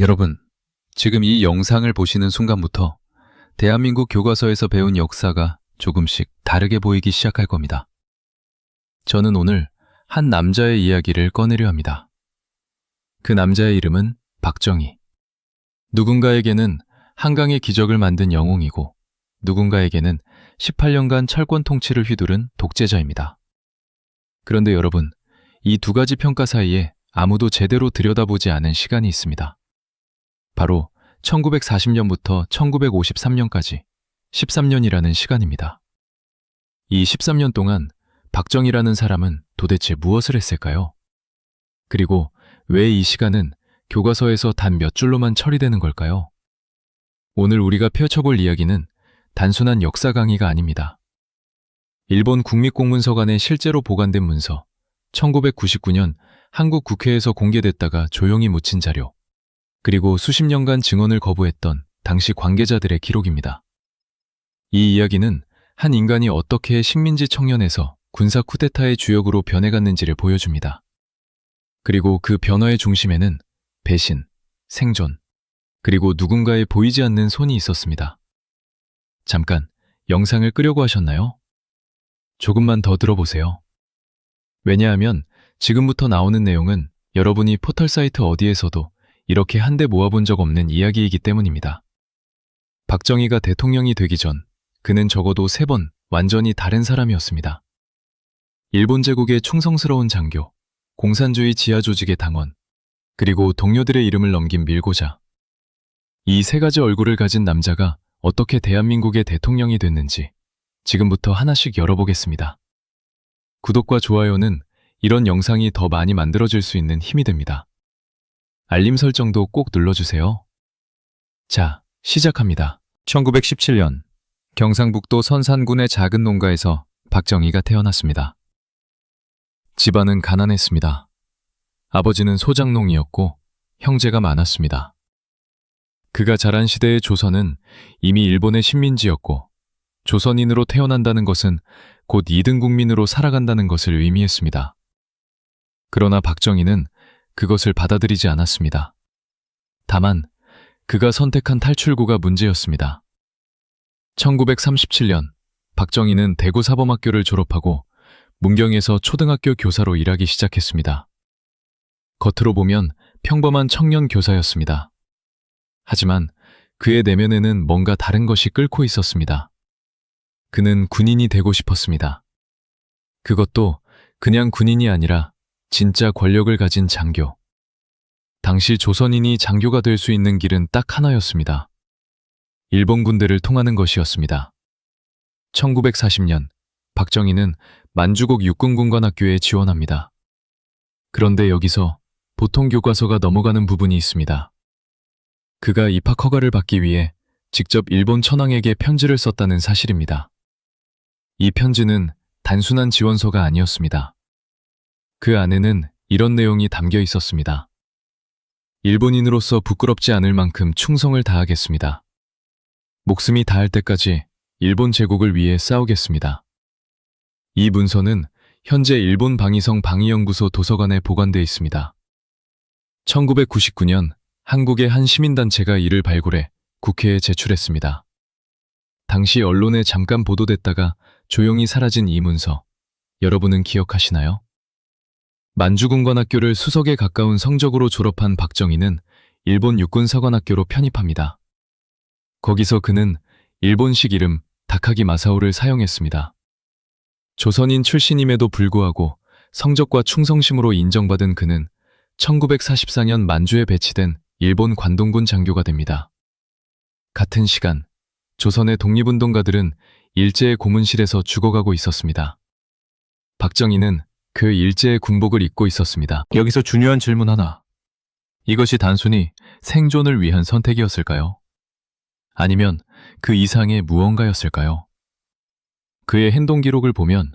여러분, 지금 이 영상을 보시는 순간부터 대한민국 교과서에서 배운 역사가 조금씩 다르게 보이기 시작할 겁니다. 저는 오늘 한 남자의 이야기를 꺼내려 합니다. 그 남자의 이름은 박정희. 누군가에게는 한강의 기적을 만든 영웅이고, 누군가에게는 18년간 철권 통치를 휘두른 독재자입니다. 그런데 여러분, 이 두 가지 평가 사이에 아무도 제대로 들여다보지 않은 시간이 있습니다. 바로 1940년부터 1953년까지 13년이라는 시간입니다. 이 13년 동안 박정희라는 사람은 도대체 무엇을 했을까요? 그리고 왜 이 시간은 교과서에서 단 몇 줄로만 처리되는 걸까요? 오늘 우리가 펼쳐볼 이야기는 단순한 역사 강의가 아닙니다. 일본 국립공문서관에 실제로 보관된 문서, 1999년 한국 국회에서 공개됐다가 조용히 묻힌 자료, 그리고 수십 년간 증언을 거부했던 당시 관계자들의 기록입니다. 이 이야기는 한 인간이 어떻게 식민지 청년에서 군사 쿠데타의 주역으로 변해갔는지를 보여줍니다. 그리고 그 변화의 중심에는 배신, 생존, 그리고 누군가의 보이지 않는 손이 있었습니다. 잠깐, 영상을 끄려고 하셨나요? 조금만 더 들어보세요. 왜냐하면 지금부터 나오는 내용은 여러분이 포털 사이트 어디에서도 이렇게 한데 모아본 적 없는 이야기이기 때문입니다. 박정희가 대통령이 되기 전 그는 적어도 3번 완전히 다른 사람이었습니다. 일본 제국의 충성스러운 장교, 공산주의 지하 조직의 당원, 그리고 동료들의 이름을 넘긴 밀고자. 이 3가지 얼굴을 가진 남자가 어떻게 대한민국의 대통령이 됐는지 지금부터 하나씩 열어보겠습니다. 구독과 좋아요는 이런 영상이 더 많이 만들어질 수 있는 힘이 됩니다. 알림 설정도 꼭 눌러주세요. 자, 시작합니다. 1917년 경상북도 선산군의 작은 농가에서 박정희가 태어났습니다. 집안은 가난했습니다. 아버지는 소장농이었고 형제가 많았습니다. 그가 자란 시대의 조선은 이미 일본의 식민지였고, 조선인으로 태어난다는 것은 곧 2등 국민으로 살아간다는 것을 의미했습니다. 그러나 박정희는 그것을 받아들이지 않았습니다. 다만 그가 선택한 탈출구가 문제였습니다. 1937년 박정희는 대구사범학교를 졸업하고 문경에서 초등학교 교사로 일하기 시작했습니다. 겉으로 보면 평범한 청년 교사였습니다. 하지만 그의 내면에는 뭔가 다른 것이 끓고 있었습니다. 그는 군인이 되고 싶었습니다. 그것도 그냥 군인이 아니라 진짜 권력을 가진 장교. 당시 조선인이 장교가 될 수 있는 길은 딱 하나였습니다. 일본 군대를 통하는 것이었습니다. 1940년 박정희는 만주국 육군군관학교에 지원합니다. 그런데 여기서 보통 교과서가 넘어가는 부분이 있습니다. 그가 입학 허가를 받기 위해 직접 일본 천황에게 편지를 썼다는 사실입니다. 이 편지는 단순한 지원서가 아니었습니다. 그 안에는 이런 내용이 담겨 있었습니다. 일본인으로서 부끄럽지 않을 만큼 충성을 다하겠습니다. 목숨이 닿을 때까지 일본 제국을 위해 싸우겠습니다. 이 문서는 현재 일본 방위성 방위연구소 도서관에 보관되어 있습니다. 1999년 한국의 한 시민단체가 이를 발굴해 국회에 제출했습니다. 당시 언론에 잠깐 보도됐다가 조용히 사라진 이 문서, 여러분은 기억하시나요? 만주군관학교를 수석에 가까운 성적으로 졸업한 박정희는 일본 육군사관학교로 편입합니다. 거기서 그는 일본식 이름 다카기 마사오를 사용했습니다. 조선인 출신임에도 불구하고 성적과 충성심으로 인정받은 그는 1944년 만주에 배치된 일본 관동군 장교가 됩니다. 같은 시간, 조선의 독립운동가들은 일제의 고문실에서 죽어가고 있었습니다. 박정희는 그 일제의 군복을 입고 있었습니다. 여기서 중요한 질문 하나. 이것이 단순히 생존을 위한 선택이었을까요? 아니면 그 이상의 무언가였을까요? 그의 행동 기록을 보면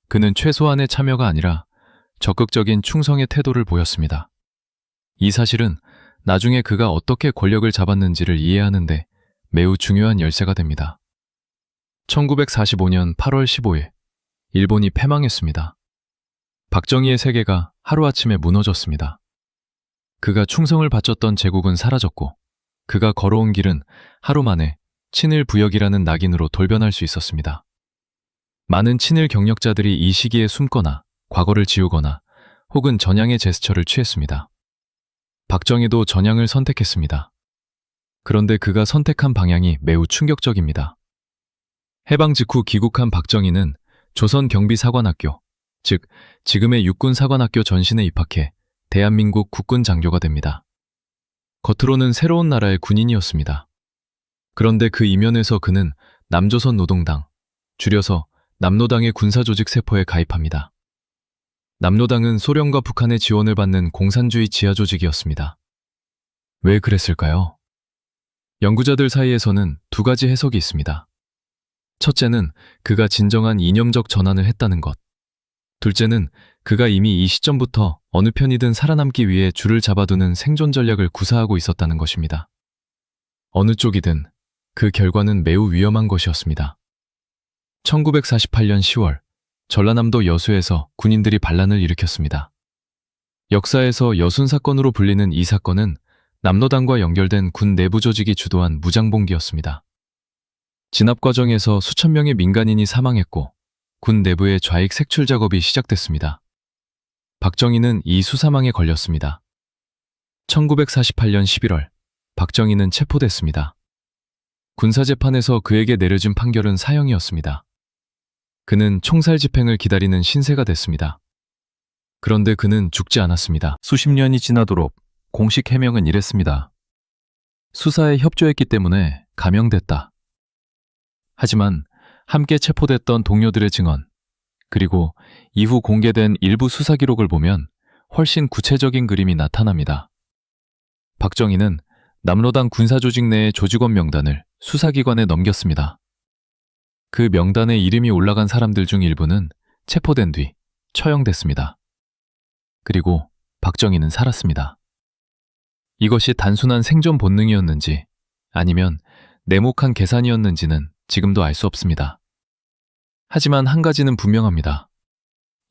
그는 최소한의 참여가 아니라 적극적인 충성의 태도를 보였습니다. 이 사실은 나중에 그가 어떻게 권력을 잡았는지를 이해하는데 매우 중요한 열쇠가 됩니다. 1945년 8월 15일, 일본이 패망했습니다. 박정희의 세계가 하루아침에 무너졌습니다. 그가 충성을 바쳤던 제국은 사라졌고 그가 걸어온 길은 하루 만에 친일 부역이라는 낙인으로 돌변할 수 있었습니다. 많은 친일 경력자들이 이 시기에 숨거나 과거를 지우거나 혹은 전향의 제스처를 취했습니다. 박정희도 전향을 선택했습니다. 그런데 그가 선택한 방향이 매우 충격적입니다. 해방 직후 귀국한 박정희는 조선경비사관학교, 즉 지금의 육군사관학교 전신에 입학해 대한민국 국군 장교가 됩니다. 겉으로는 새로운 나라의 군인이었습니다. 그런데 그 이면에서 그는 남조선 노동당, 줄여서 남노당의 군사조직 세포에 가입합니다. 남노당은 소련과 북한의 지원을 받는 공산주의 지하조직이었습니다. 왜 그랬을까요? 연구자들 사이에서는 두 가지 해석이 있습니다. 첫째는 그가 진정한 이념적 전환을 했다는 것. 둘째는 그가 이미 이 시점부터 어느 편이든 살아남기 위해 줄을 잡아두는 생존 전략을 구사하고 있었다는 것입니다. 어느 쪽이든 그 결과는 매우 위험한 것이었습니다. 1948년 10월 전라남도 여수에서 군인들이 반란을 일으켰습니다. 역사에서 여순 사건으로 불리는 이 사건은 남노당과 연결된 군 내부 조직이 주도한 무장봉기였습니다. 진압 과정에서 수천 명의 민간인이 사망했고 군 내부의 좌익 색출 작업이 시작됐습니다. 박정희는 이 수사망에 걸렸습니다. 1948년 11월 박정희는 체포됐습니다. 군사재판에서 그에게 내려진 판결은 사형이었습니다. 그는 총살 집행을 기다리는 신세가 됐습니다. 그런데 그는 죽지 않았습니다. 수십 년이 지나도록 공식 해명은 이랬습니다. 수사에 협조했기 때문에 감형됐다. 하지만 함께 체포됐던 동료들의 증언, 그리고 이후 공개된 일부 수사 기록을 보면 훨씬 구체적인 그림이 나타납니다. 박정희는 남로당 군사조직 내의 조직원 명단을 수사기관에 넘겼습니다. 그 명단에 이름이 올라간 사람들 중 일부는 체포된 뒤 처형됐습니다. 그리고 박정희는 살았습니다. 이것이 단순한 생존 본능이었는지 아니면 내목한 계산이었는지는 지금도 알 수 없습니다. 하지만 한 가지는 분명합니다.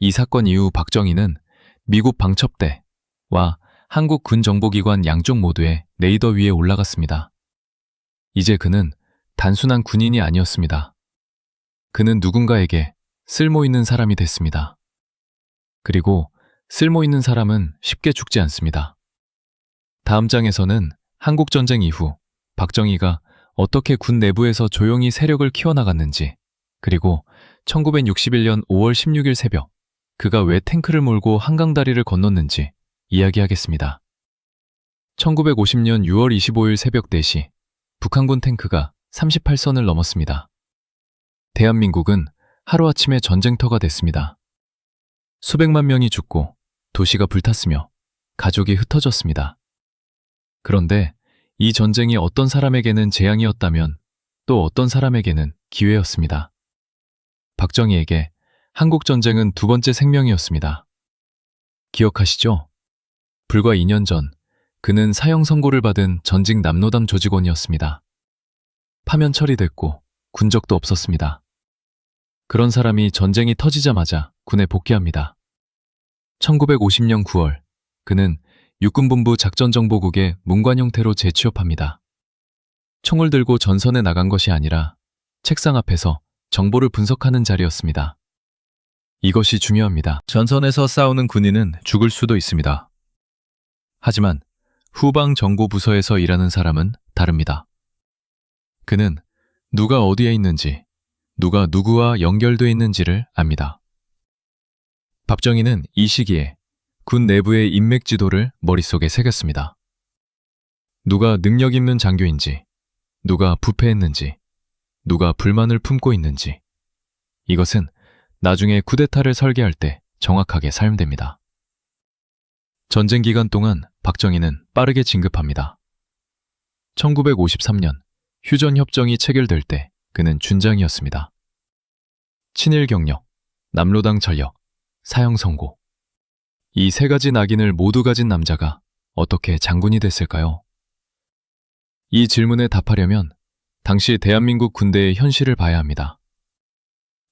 이 사건 이후 박정희는 미국 방첩대와 한국 군정보기관 양쪽 모두의 레이더 위에 올라갔습니다. 이제 그는 단순한 군인이 아니었습니다. 그는 누군가에게 쓸모있는 사람이 됐습니다. 그리고 쓸모있는 사람은 쉽게 죽지 않습니다. 다음 장에서는 한국전쟁 이후 박정희가 어떻게 군 내부에서 조용히 세력을 키워나갔는지, 그리고 1961년 5월 16일 새벽 그가 왜 탱크를 몰고 한강다리를 건넜는지 이야기하겠습니다. 1950년 6월 25일 새벽 4시 북한군 탱크가 38선을 넘었습니다. 대한민국은 하루아침에 전쟁터가 됐습니다. 수백만 명이 죽고 도시가 불탔으며 가족이 흩어졌습니다. 그런데 이 전쟁이 어떤 사람에게는 재앙이었다면 또 어떤 사람에게는 기회였습니다. 박정희에게 한국전쟁은 두 번째 생명이었습니다. 기억하시죠? 불과 2년 전 그는 사형 선고를 받은 전직 남노당 조직원이었습니다. 파면 처리됐고 군적도 없었습니다. 그런 사람이 전쟁이 터지자마자 군에 복귀합니다. 1950년 9월 그는 육군본부 작전정보국에 문관 형태로 재취업합니다. 총을 들고 전선에 나간 것이 아니라 책상 앞에서 정보를 분석하는 자리였습니다. 이것이 중요합니다. 전선에서 싸우는 군인은 죽을 수도 있습니다. 하지만 후방정보부서에서 일하는 사람은 다릅니다. 그는 누가 어디에 있는지, 누가 누구와 연결되어 있는지를 압니다. 박정희는 이 시기에 군 내부의 인맥 지도를 머릿속에 새겼습니다. 누가 능력 있는 장교인지, 누가 부패했는지, 누가 불만을 품고 있는지, 이것은 나중에 쿠데타를 설계할 때 정확하게 사용됩니다. 전쟁 기간 동안 박정희는 빠르게 진급합니다. 1953년 휴전협정이 체결될 때 그는 준장이었습니다. 친일 경력, 남로당 전력, 사형 선고. 이 세 가지 낙인을 모두 가진 남자가 어떻게 장군이 됐을까요? 이 질문에 답하려면 당시 대한민국 군대의 현실을 봐야 합니다.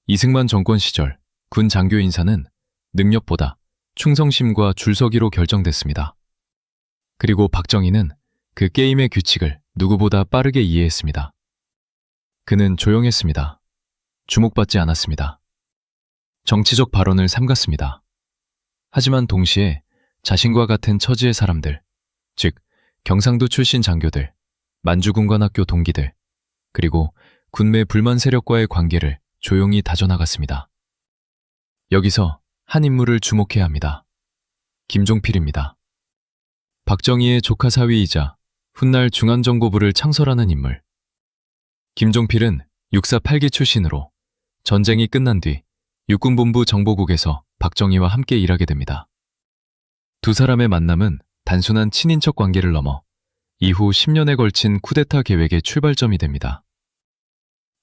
이승만 정권 시절 군 장교 인사는 능력보다 충성심과 줄서기로 결정됐습니다. 그리고 박정희는 그 게임의 규칙을 누구보다 빠르게 이해했습니다. 그는 조용했습니다. 주목받지 않았습니다. 정치적 발언을 삼갔습니다. 하지만 동시에 자신과 같은 처지의 사람들, 즉 경상도 출신 장교들, 만주군관학교 동기들, 그리고 군내 불만 세력과의 관계를 조용히 다져나갔습니다. 여기서 한 인물을 주목해야 합니다. 김종필입니다. 박정희의 조카 사위이자 훗날 중앙정보부를 창설하는 인물. 김종필은 육사 8기 출신으로 전쟁이 끝난 뒤 육군본부 정보국에서 박정희와 함께 일하게 됩니다. 두 사람의 만남은 단순한 친인척 관계를 넘어 이후 10년에 걸친 쿠데타 계획의 출발점이 됩니다.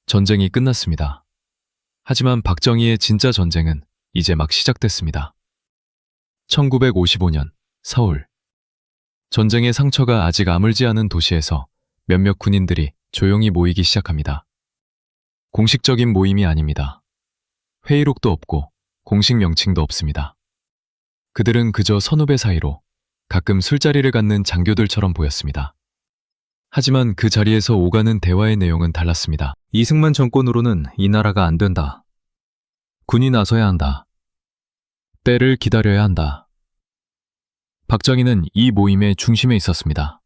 전쟁이 끝났습니다. 하지만 박정희의 진짜 전쟁은 이제 막 시작됐습니다. 1955년 서울. 전쟁의 상처가 아직 아물지 않은 도시에서 몇몇 군인들이 조용히 모이기 시작합니다. 공식적인 모임이 아닙니다. 회의록도 없고 공식 명칭도 없습니다. 그들은 그저 선후배 사이로 가끔 술자리를 갖는 장교들처럼 보였습니다. 하지만 그 자리에서 오가는 대화의 내용은 달랐습니다. 이승만 정권으로는 이 나라가 안 된다. 군이 나서야 한다. 때를 기다려야 한다. 박정희는 이 모임의 중심에 있었습니다.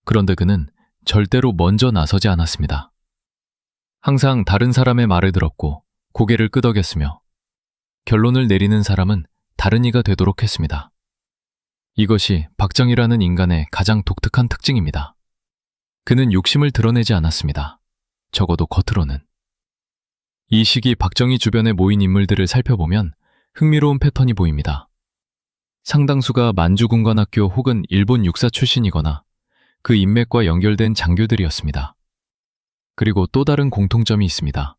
그런데 그는 절대로 먼저 나서지 않았습니다. 항상 다른 사람의 말을 들었고 고개를 끄덕였으며 결론을 내리는 사람은 다른 이가 되도록 했습니다. 이것이 박정희라는 인간의 가장 독특한 특징입니다. 그는 욕심을 드러내지 않았습니다. 적어도 겉으로는. 이 시기 박정희 주변에 모인 인물들을 살펴보면 흥미로운 패턴이 보입니다. 상당수가 만주군관학교 혹은 일본 육사 출신이거나 그 인맥과 연결된 장교들이었습니다. 그리고 또 다른 공통점이 있습니다.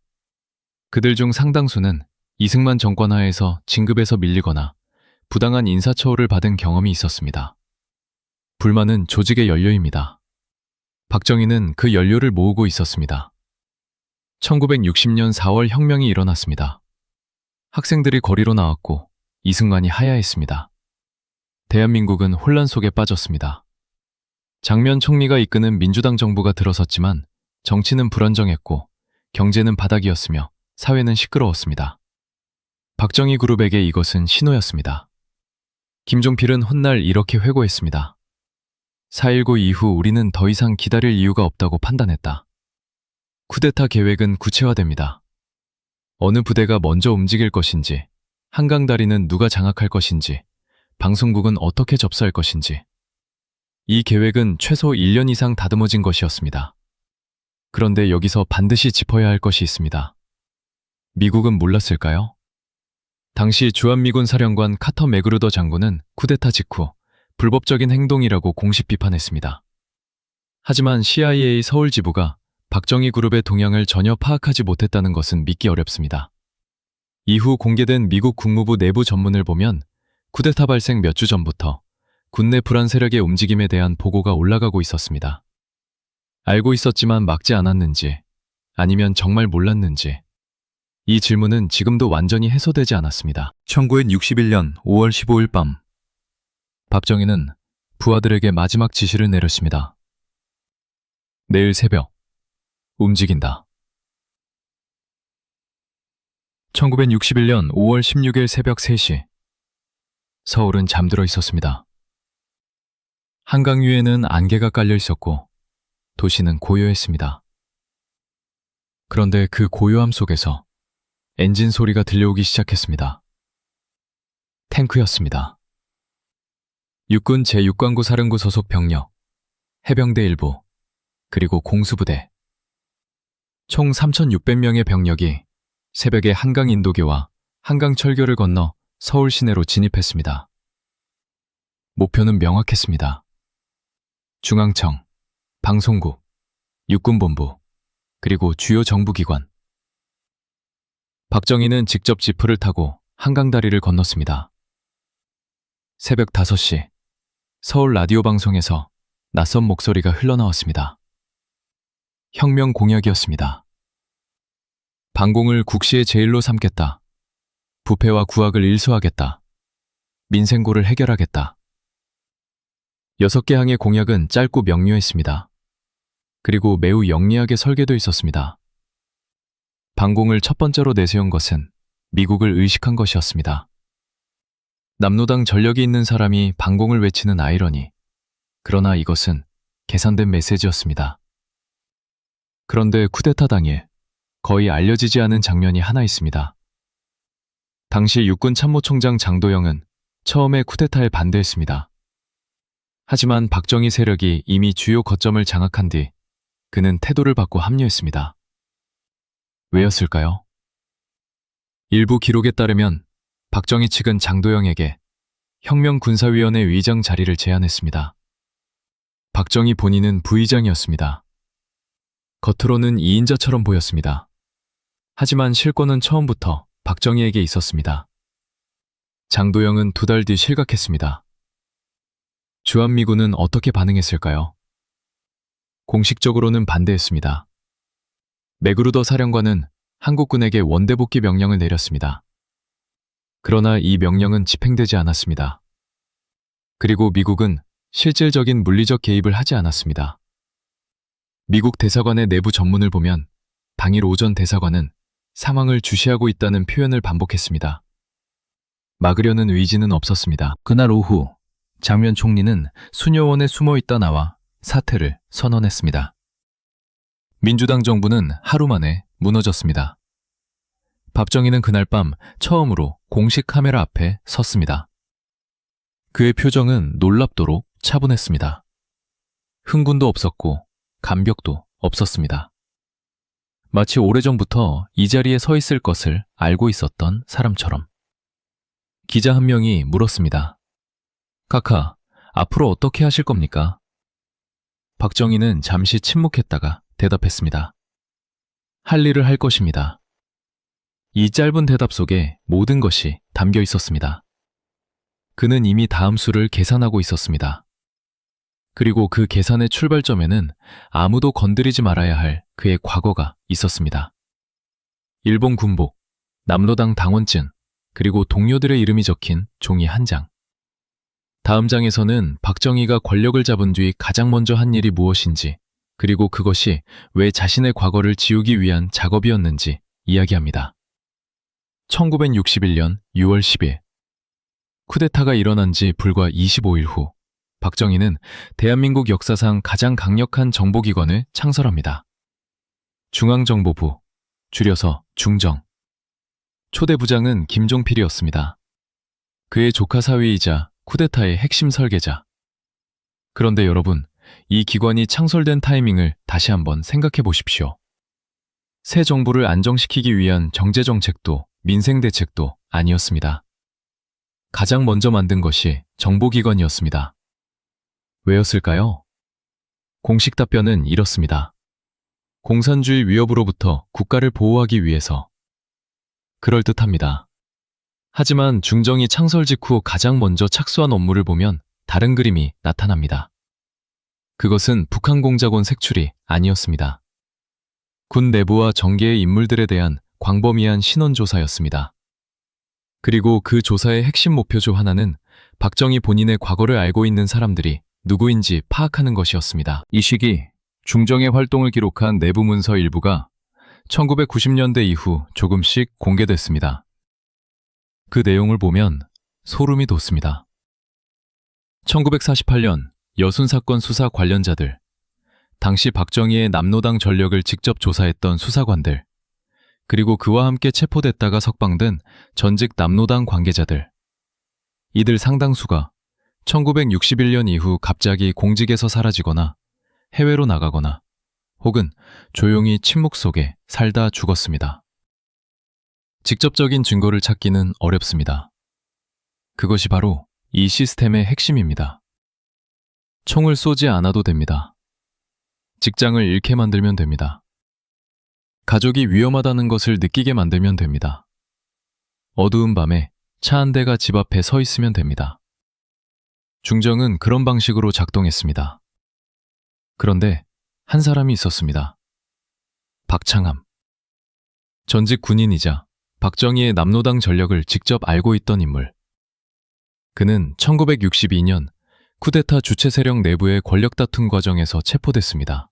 그들 중 상당수는 이승만 정권 하에서 진급에서 밀리거나 부당한 인사처우를 받은 경험이 있었습니다. 불만은 조직의 연료입니다. 박정희는 그 연료를 모으고 있었습니다. 1960년 4월 혁명이 일어났습니다. 학생들이 거리로 나왔고 이승만이 하야했습니다. 대한민국은 혼란 속에 빠졌습니다. 장면 총리가 이끄는 민주당 정부가 들어섰지만 정치는 불안정했고 경제는 바닥이었으며 사회는 시끄러웠습니다. 박정희 그룹에게 이것은 신호였습니다. 김종필은 훗날 이렇게 회고했습니다. 4.19 이후 우리는 더 이상 기다릴 이유가 없다고 판단했다. 쿠데타 계획은 구체화됩니다. 어느 부대가 먼저 움직일 것인지, 한강다리는 누가 장악할 것인지, 방송국은 어떻게 접수할 것인지. 이 계획은 최소 1년 이상 다듬어진 것이었습니다. 그런데 여기서 반드시 짚어야 할 것이 있습니다. 미국은 몰랐을까요? 당시 주한미군 사령관 카터 맥그루더 장군은 쿠데타 직후 불법적인 행동이라고 공식 비판했습니다. 하지만 CIA 서울 지부가 박정희 그룹의 동향을 전혀 파악하지 못했다는 것은 믿기 어렵습니다. 이후 공개된 미국 국무부 내부 전문을 보면 쿠데타 발생 몇 주 전부터 군내 불안 세력의 움직임에 대한 보고가 올라가고 있었습니다. 알고 있었지만 막지 않았는지, 아니면 정말 몰랐는지, 이 질문은 지금도 완전히 해소되지 않았습니다. 1961년 5월 15일 밤, 박정희는 부하들에게 마지막 지시를 내렸습니다. 내일 새벽, 움직인다. 1961년 5월 16일 새벽 3시, 서울은 잠들어 있었습니다. 한강 위에는 안개가 깔려 있었고 도시는 고요했습니다. 그런데 그 고요함 속에서 엔진 소리가 들려오기 시작했습니다. 탱크였습니다. 육군 제6관구 사령부 소속 병력, 해병대 일부, 그리고 공수부대. 총 3,600명의 병력이 새벽에 한강 인도교와 한강 철교를 건너 서울 시내로 진입했습니다. 목표는 명확했습니다. 중앙청, 방송국, 육군본부, 그리고 주요 정부기관. 박정희는 직접 지프를 타고 한강다리를 건넜습니다. 새벽 5시, 서울 라디오 방송에서 낯선 목소리가 흘러나왔습니다. 혁명 공약이었습니다. 반공을 국시의 제일로 삼겠다. 부패와 구악을 일소하겠다. 민생고를 해결하겠다. 6개 항의 공약은 짧고 명료했습니다. 그리고 매우 영리하게 설계되어 있었습니다. 방공을 첫 번째로 내세운 것은 미국을 의식한 것이었습니다. 남로당 전력이 있는 사람이 방공을 외치는 아이러니. 그러나 이것은 계산된 메시지였습니다. 그런데 쿠데타 당일 거의 알려지지 않은 장면이 하나 있습니다. 당시 육군 참모총장 장도영은 처음에 쿠데타에 반대했습니다. 하지만 박정희 세력이 이미 주요 거점을 장악한 뒤 그는 태도를 바꿔 합류했습니다. 왜였을까요? 일부 기록에 따르면 박정희 측은 장도영에게 혁명군사위원회 위장 자리를 제안했습니다. 박정희 본인은 부의장이었습니다. 겉으로는 2인자처럼 보였습니다. 하지만 실권은 처음부터 박정희에게 있었습니다. 장도영은 2달 뒤 실각했습니다. 주한미군은 어떻게 반응했을까요? 공식적으로는 반대했습니다. 맥그루더 사령관은 한국군에게 원대복귀 명령을 내렸습니다. 그러나 이 명령은 집행되지 않았습니다. 그리고 미국은 실질적인 물리적 개입을 하지 않았습니다. 미국 대사관의 내부 전문을 보면 당일 오전 대사관은 상황을 주시하고 있다는 표현을 반복했습니다. 막으려는 의지는 없었습니다. 그날 오후 장면 총리는 수녀원에 숨어있다 나와 사퇴를 선언했습니다. 민주당 정부는 하루 만에 무너졌습니다. 박정희는 그날 밤 처음으로 공식 카메라 앞에 섰습니다. 그의 표정은 놀랍도록 차분했습니다. 흥분도 없었고 감격도 없었습니다. 마치 오래전부터 이 자리에 서 있을 것을 알고 있었던 사람처럼. 기자 한 명이 물었습니다. 카카, 앞으로 어떻게 하실 겁니까? 박정희는 잠시 침묵했다가 대답했습니다. 할 일을 할 것입니다. 이 짧은 대답 속에 모든 것이 담겨 있었습니다. 그는 이미 다음 수를 계산하고 있었습니다. 그리고 그 계산의 출발점에는 아무도 건드리지 말아야 할 그의 과거가 있었습니다. 일본 군복, 남로당 당원증, 그리고 동료들의 이름이 적힌 종이 한 장. 다음 장에서는 박정희가 권력을 잡은 뒤 가장 먼저 한 일이 무엇인지, 그리고 그것이 왜 자신의 과거를 지우기 위한 작업이었는지 이야기합니다. 1961년 6월 10일, 쿠데타가 일어난 지 불과 25일 후, 박정희는 대한민국 역사상 가장 강력한 정보기관을 창설합니다. 중앙정보부, 줄여서 중정. 초대 부장은 김종필이었습니다. 그의 조카 사위이자 쿠데타의 핵심 설계자. 그런데 여러분, 이 기관이 창설된 타이밍을 다시 한번 생각해 보십시오. 새 정부를 안정시키기 위한 경제정책도 민생대책도 아니었습니다. 가장 먼저 만든 것이 정보기관이었습니다. 왜였을까요? 공식 답변은 이렇습니다. 공산주의 위협으로부터 국가를 보호하기 위해서. 그럴듯합니다. 하지만 중정이 창설 직후 가장 먼저 착수한 업무를 보면 다른 그림이 나타납니다. 그것은 북한공작원 색출이 아니었습니다. 군 내부와 정계의 인물들에 대한 광범위한 신원조사였습니다. 그리고 그 조사의 핵심 목표 중 하나는 박정희 본인의 과거를 알고 있는 사람들이 누구인지 파악하는 것이었습니다. 이 시기 중정의 활동을 기록한 내부 문서 일부가 1990년대 이후 조금씩 공개됐습니다. 그 내용을 보면 소름이 돋습니다. 1948년 여순사건 수사 관련자들, 당시 박정희의 남로당 전력을 직접 조사했던 수사관들, 그리고 그와 함께 체포됐다가 석방된 전직 남로당 관계자들. 이들 상당수가 1961년 이후 갑자기 공직에서 사라지거나 해외로 나가거나 혹은 조용히 침묵 속에 살다 죽었습니다. 직접적인 증거를 찾기는 어렵습니다. 그것이 바로 이 시스템의 핵심입니다. 총을 쏘지 않아도 됩니다. 직장을 잃게 만들면 됩니다. 가족이 위험하다는 것을 느끼게 만들면 됩니다. 어두운 밤에 차 한 대가 집 앞에 서 있으면 됩니다. 중정은 그런 방식으로 작동했습니다. 그런데 한 사람이 있었습니다. 박창함. 전직 군인이자 박정희의 남로당 전력을 직접 알고 있던 인물. 그는 1962년 쿠데타 주체 세력 내부의 권력 다툼 과정에서 체포됐습니다.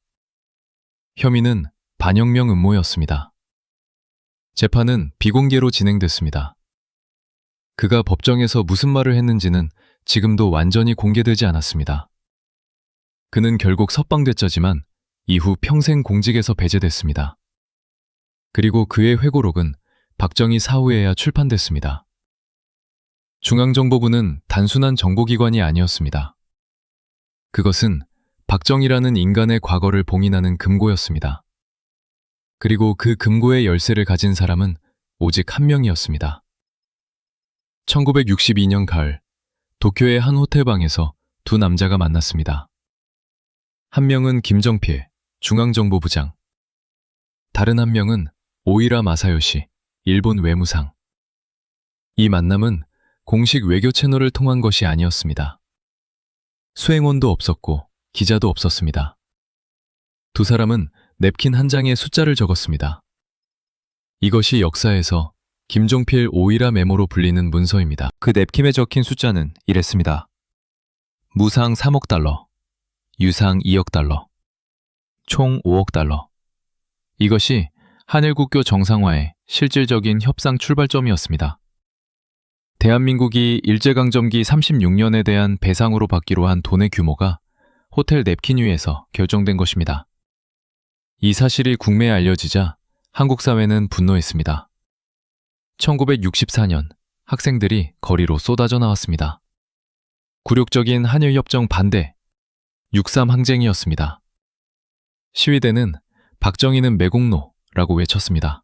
혐의는 반혁명 음모였습니다. 재판은 비공개로 진행됐습니다. 그가 법정에서 무슨 말을 했는지는 지금도 완전히 공개되지 않았습니다. 그는 결국 석방됐지만 이후 평생 공직에서 배제됐습니다. 그리고 그의 회고록은 박정희 사후에야 출판됐습니다. 중앙정보부는 단순한 정보기관이 아니었습니다. 그것은 박정희라는 인간의 과거를 봉인하는 금고였습니다. 그리고 그 금고의 열쇠를 가진 사람은 오직 한 명이었습니다. 1962년 가을, 도쿄의 한 호텔방에서 두 남자가 만났습니다. 한 명은 김정필, 중앙정보부장. 다른 한 명은 오이라 마사요시, 일본 외무상. 이 만남은 공식 외교 채널을 통한 것이 아니었습니다. 수행원도 없었고 기자도 없었습니다. 두 사람은 냅킨 한 장에 숫자를 적었습니다. 이것이 역사에서 김종필 오이라 메모로 불리는 문서입니다. 그 냅킨에 적힌 숫자는 이랬습니다. 무상 3억 달러, 유상 2억 달러, 총 5억 달러. 이것이 한일 국교 정상화의 실질적인 협상 출발점이었습니다. 대한민국이 일제강점기 36년에 대한 배상으로 받기로 한 돈의 규모가 호텔 냅킨 위에서 결정된 것입니다. 이 사실이 국내에 알려지자 한국 사회는 분노했습니다. 1964년 학생들이 거리로 쏟아져 나왔습니다. 굴욕적인 한일협정 반대, 6.3 항쟁이었습니다. 시위대는 박정희는 매국노라고 외쳤습니다.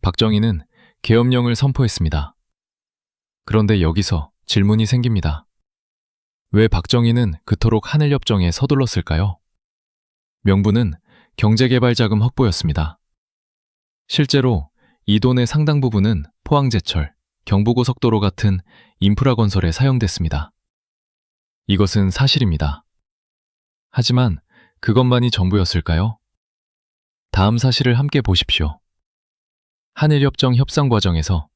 박정희는 계엄령을 선포했습니다. 그런데 여기서 질문이 생깁니다. 왜 박정희는 그토록 한일협정에 서둘렀을까요? 명분은 경제개발자금 확보였습니다. 실제로 이 돈의 상당 부분은 포항제철, 경부고속도로 같은 인프라 건설에 사용됐습니다. 이것은 사실입니다. 하지만 그것만이 전부였을까요? 다음 사실을 함께 보십시오. 한일협정 협상 과정에서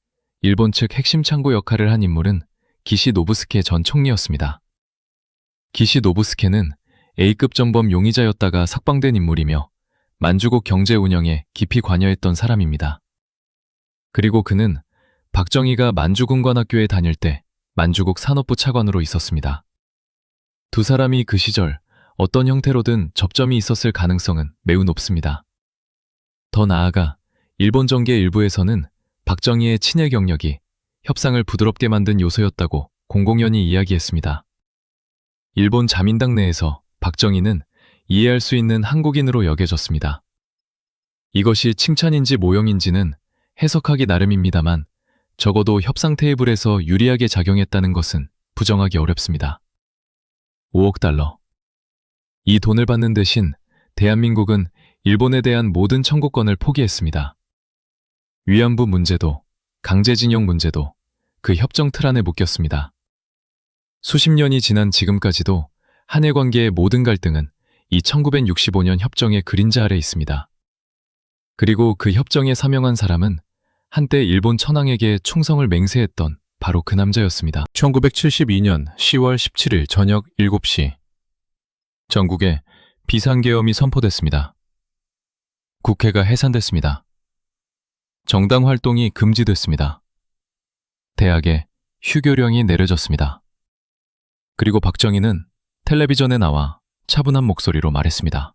일본 측 핵심 창구 역할을 한 인물은 기시 노부스케 전 총리였습니다. 기시 노부스케는 A급 전범 용의자였다가 석방된 인물이며 만주국 경제 운영에 깊이 관여했던 사람입니다. 그리고 그는 박정희가 만주군관학교에 다닐 때 만주국 산업부 차관으로 있었습니다. 두 사람이 그 시절 어떤 형태로든 접점이 있었을 가능성은 매우 높습니다. 더 나아가 일본 정계 일부에서는 박정희의 친일 경력이 협상을 부드럽게 만든 요소였다고 공공연히 이야기했습니다. 일본 자민당 내에서 박정희는 이해할 수 있는 한국인으로 여겨졌습니다. 이것이 칭찬인지 모형인지는 해석하기 나름입니다만 적어도 협상 테이블에서 유리하게 작용했다는 것은 부정하기 어렵습니다. 5억 달러. 이 돈을 받는 대신 대한민국은 일본에 대한 모든 청구권을 포기했습니다. 위안부 문제도, 강제징용 문제도 그 협정 틀 안에 묶였습니다. 수십 년이 지난 지금까지도 한일 관계의 모든 갈등은 이 1965년 협정의 그림자 아래 있습니다. 그리고 그 협정에 사명한 사람은 한때 일본 천황에게 충성을 맹세했던 바로 그 남자였습니다. 1972년 10월 17일 저녁 7시 전국에 비상계엄이 선포됐습니다. 국회가 해산됐습니다. 정당 활동이 금지됐습니다. 대학에 휴교령이 내려졌습니다. 그리고 박정희는 텔레비전에 나와 차분한 목소리로 말했습니다.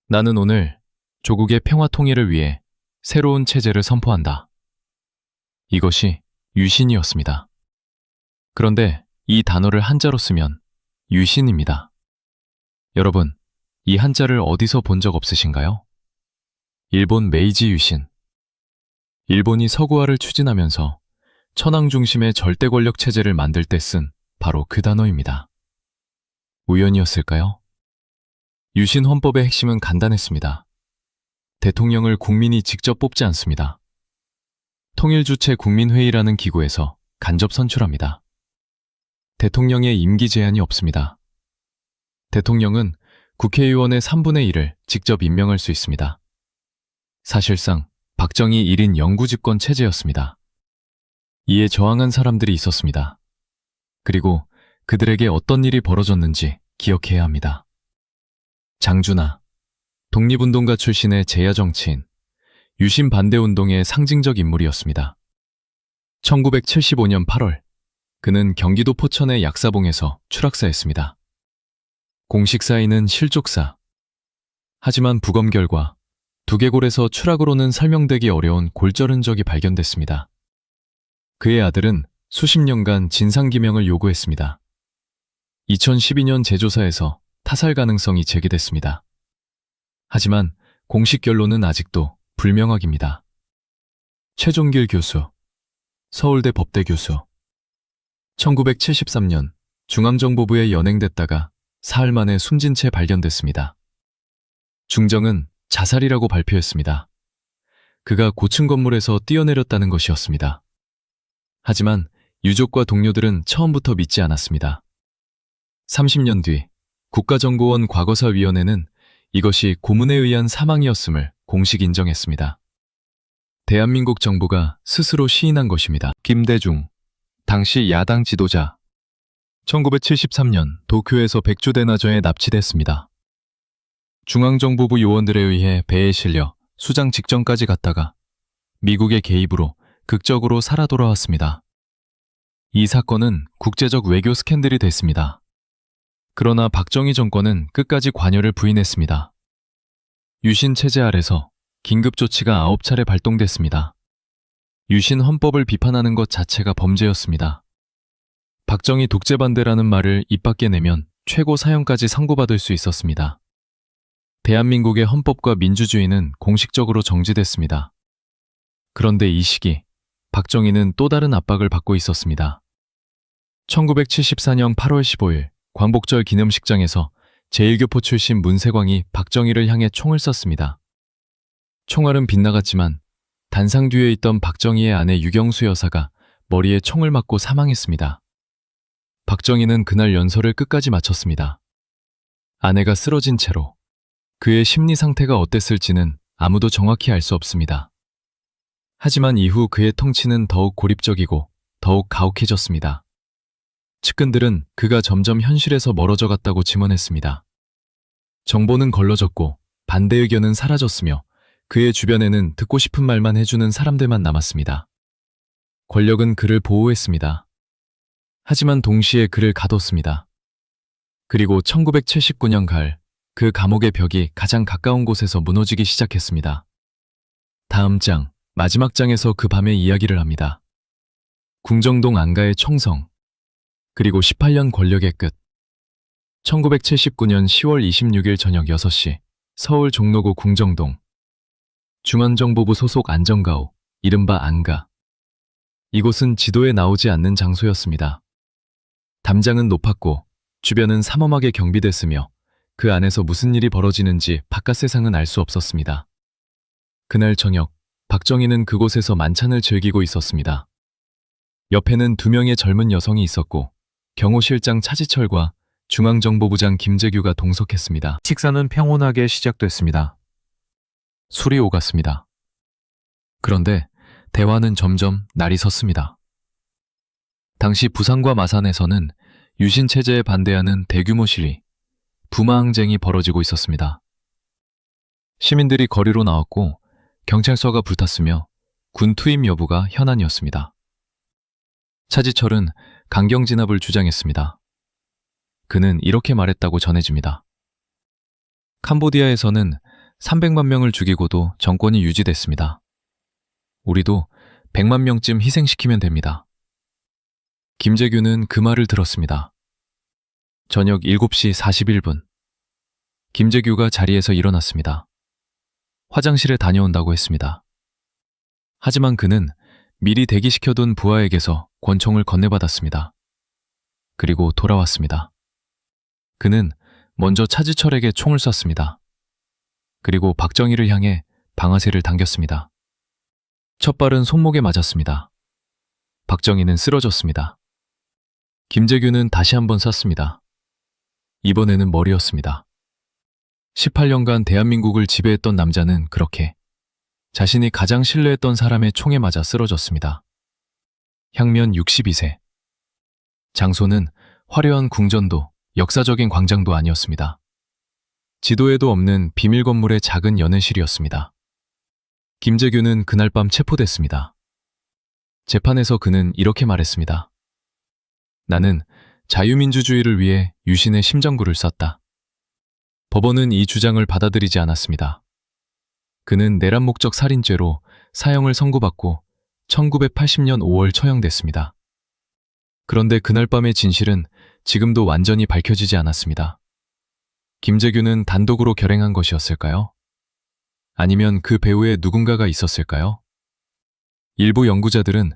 나는 오늘 조국의 평화 통일을 위해 새로운 체제를 선포한다. 이것이 유신이었습니다. 그런데 이 단어를 한자로 쓰면 유신입니다. 여러분, 이 한자를 어디서 본 적 없으신가요? 일본 메이지 유신. 일본이 서구화를 추진하면서 천황 중심의 절대 권력 체제를 만들 때 쓴 바로 그 단어입니다. 우연이었을까요? 유신 헌법의 핵심은 간단했습니다. 대통령을 국민이 직접 뽑지 않습니다. 통일주체 국민회의라는 기구에서 간접 선출합니다. 대통령의 임기 제한이 없습니다. 대통령은 국회의원의 3분의 1을 직접 임명할 수 있습니다. 사실상 박정희 1인 영구집권 체제였습니다. 이에 저항한 사람들이 있었습니다. 그리고 그들에게 어떤 일이 벌어졌는지 기억해야 합니다. 장준하, 독립운동가 출신의 제야 정치인, 유신 반대운동의 상징적 인물이었습니다. 1975년 8월, 그는 경기도 포천의 약사봉에서 추락사했습니다. 공식 사인은 실족사. 하지만 부검 결과 두개골에서 추락으로는 설명되기 어려운 골절 흔적이 발견됐습니다. 그의 아들은 수십 년간 진상규명을 요구했습니다. 2012년 재조사에서 타살 가능성이 제기됐습니다. 하지만 공식 결론은 아직도 불명확입니다. 최종길 교수, 서울대 법대 교수. 1973년 중앙정보부에 연행됐다가 사흘 만에 숨진 채 발견됐습니다. 중정은 자살이라고 발표했습니다. 그가 고층 건물에서 뛰어내렸다는 것이었습니다. 하지만 유족과 동료들은 처음부터 믿지 않았습니다. 30년 뒤 국가정보원 과거사위원회는 이것이 고문에 의한 사망이었음을 공식 인정했습니다. 대한민국 정부가 스스로 시인한 것입니다. 김대중, 당시 야당 지도자. 1973년 도쿄에서 백주대나저에 납치됐습니다. 중앙정보부 요원들에 의해 배에 실려 수장 직전까지 갔다가 미국의 개입으로 극적으로 살아 돌아왔습니다. 이 사건은 국제적 외교 스캔들이 됐습니다. 그러나 박정희 정권은 끝까지 관여를 부인했습니다. 유신 체제 아래서 긴급조치가 9차례 발동됐습니다. 유신 헌법을 비판하는 것 자체가 범죄였습니다. 박정희 독재 반대라는 말을 입 밖에 내면 최고 사형까지 선고받을 수 있었습니다. 대한민국의 헌법과 민주주의는 공식적으로 정지됐습니다. 그런데 이 시기 박정희는 또 다른 압박을 받고 있었습니다. 1974년 8월 15일 광복절 기념식장에서 제1교포 출신 문세광이 박정희를 향해 총을 쐈습니다. 총알은 빗나갔지만 단상 뒤에 있던 박정희의 아내 유경수 여사가 머리에 총을 맞고 사망했습니다. 박정희는 그날 연설을 끝까지 마쳤습니다. 아내가 쓰러진 채로. 그의 심리 상태가 어땠을지는 아무도 정확히 알 수 없습니다. 하지만 이후 그의 통치는 더욱 고립적이고 더욱 가혹해졌습니다. 측근들은 그가 점점 현실에서 멀어져 갔다고 증언했습니다. 정보는 걸러졌고 반대 의견은 사라졌으며 그의 주변에는 듣고 싶은 말만 해주는 사람들만 남았습니다. 권력은 그를 보호했습니다. 하지만 동시에 그를 가뒀습니다. 그리고 1979년 가을 그 감옥의 벽이 가장 가까운 곳에서 무너지기 시작했습니다. 다음 장, 마지막 장에서 그 밤의 이야기를 합니다. 궁정동 안가의 총성, 그리고 18년 권력의 끝. 1979년 10월 26일 저녁 6시, 서울 종로구 궁정동. 중앙정보부 소속 안전가옥, 이른바 안가. 이곳은 지도에 나오지 않는 장소였습니다. 담장은 높았고 주변은 삼엄하게 경비됐으며 그 안에서 무슨 일이 벌어지는지 바깥 세상은 알 수 없었습니다. 그날 저녁, 박정희는 그곳에서 만찬을 즐기고 있었습니다. 옆에는 2명의 젊은 여성이 있었고 경호실장 차지철과 중앙정보부장 김재규가 동석했습니다. 식사는 평온하게 시작됐습니다. 술이 오갔습니다. 그런데 대화는 점점 날이 섰습니다. 당시 부산과 마산에서는 유신 체제에 반대하는 대규모 시위, 부마항쟁이 벌어지고 있었습니다. 시민들이 거리로 나왔고 경찰서가 불탔으며 군 투입 여부가 현안이었습니다. 차지철은 강경 진압을 주장했습니다. 그는 이렇게 말했다고 전해집니다. 캄보디아에서는 300만 명을 죽이고도 정권이 유지됐습니다. 우리도 100만 명쯤 희생시키면 됩니다. 김재규는 그 말을 들었습니다. 저녁 7시 41분. 김재규가 자리에서 일어났습니다. 화장실에 다녀온다고 했습니다. 하지만 그는 미리 대기시켜둔 부하에게서 권총을 건네받았습니다. 그리고 돌아왔습니다. 그는 먼저 차지철에게 총을 쐈습니다. 그리고 박정희를 향해 방아쇠를 당겼습니다. 첫 발은 손목에 맞았습니다. 박정희는 쓰러졌습니다. 김재규는 다시 한번 쐈습니다. 이번에는 머리였습니다. 18년간 대한민국을 지배했던 남자는 그렇게 자신이 가장 신뢰했던 사람의 총에 맞아 쓰러졌습니다. 향면 62세. 장소는 화려한 궁전도 역사적인 광장도 아니었습니다. 지도에도 없는 비밀 건물의 작은 연회실이었습니다. 김재규는 그날 밤 체포됐습니다. 재판에서 그는 이렇게 말했습니다. 나는 자유민주주의를 위해 유신의 심장구를 쐈다. 법원은 이 주장을 받아들이지 않았습니다. 그는 내란 목적 살인죄로 사형을 선고받고 1980년 5월 처형됐습니다. 그런데 그날 밤의 진실은 지금도 완전히 밝혀지지 않았습니다. 김재규는 단독으로 결행한 것이었을까요? 아니면 그 배후에 누군가가 있었을까요? 일부 연구자들은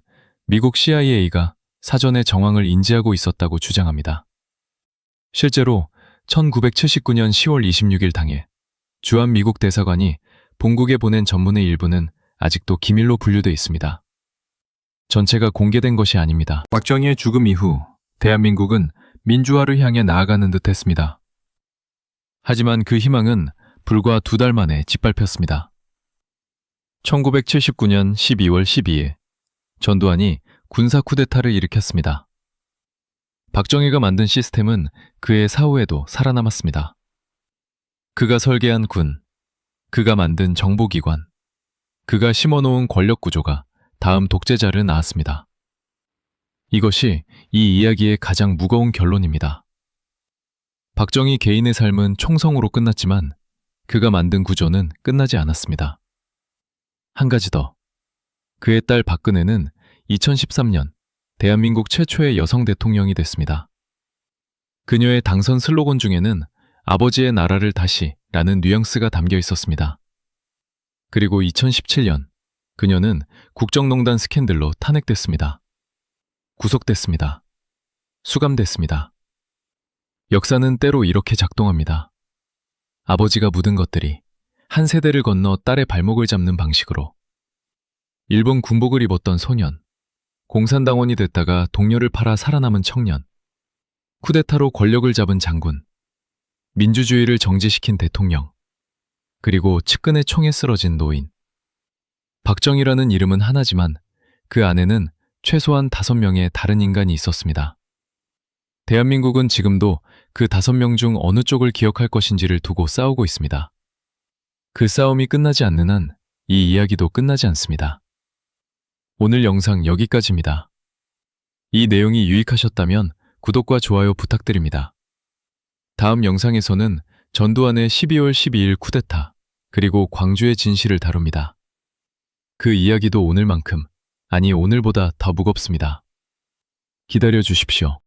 미국 CIA가 사전에 정황을 인지하고 있었다고 주장합니다. 실제로 1979년 10월 26일 당일 주한 미국 대사관이 본국에 보낸 전문의 일부는 아직도 기밀로 분류돼 있습니다. 전체가 공개된 것이 아닙니다. 박정희의 죽음 이후 대한민국은 민주화를 향해 나아가는 듯 했습니다. 하지만 그 희망은 불과 2달 만에 짓밟혔습니다. 1979년 12월 12일 전두환이 군사 쿠데타를 일으켰습니다. 박정희가 만든 시스템은 그의 사후에도 살아남았습니다. 그가 설계한 군, 그가 만든 정보기관, 그가 심어놓은 권력구조가 다음 독재자를 낳았습니다. 이것이 이 이야기의 가장 무거운 결론입니다. 박정희 개인의 삶은 총성으로 끝났지만 그가 만든 구조는 끝나지 않았습니다. 한 가지 더. 그의 딸 박근혜는 2013년 대한민국 최초의 여성 대통령이 됐습니다. 그녀의 당선 슬로건 중에는 아버지의 나라를 다시 라는 뉘앙스가 담겨 있었습니다. 그리고 2017년 그녀는 국정농단 스캔들로 탄핵됐습니다. 구속됐습니다. 수감됐습니다. 역사는 때로 이렇게 작동합니다. 아버지가 묻은 것들이 한 세대를 건너 딸의 발목을 잡는 방식으로. 일본 군복을 입었던 소년, 공산당원이 됐다가 동료를 팔아 살아남은 청년, 쿠데타로 권력을 잡은 장군, 민주주의를 정지시킨 대통령, 그리고 측근의 총에 쓰러진 노인. 박정희라는 이름은 하나지만 그 안에는 최소한 5명의 다른 인간이 있었습니다. 대한민국은 지금도 그 5명 중 어느 쪽을 기억할 것인지를 두고 싸우고 있습니다. 그 싸움이 끝나지 않는 한 이 이야기도 끝나지 않습니다. 오늘 영상 여기까지입니다. 이 내용이 유익하셨다면 구독과 좋아요 부탁드립니다. 다음 영상에서는 전두환의 12월 12일 쿠데타, 그리고 광주의 진실을 다룹니다. 그 이야기도 오늘만큼, 아니 오늘보다 더 무겁습니다. 기다려 주십시오.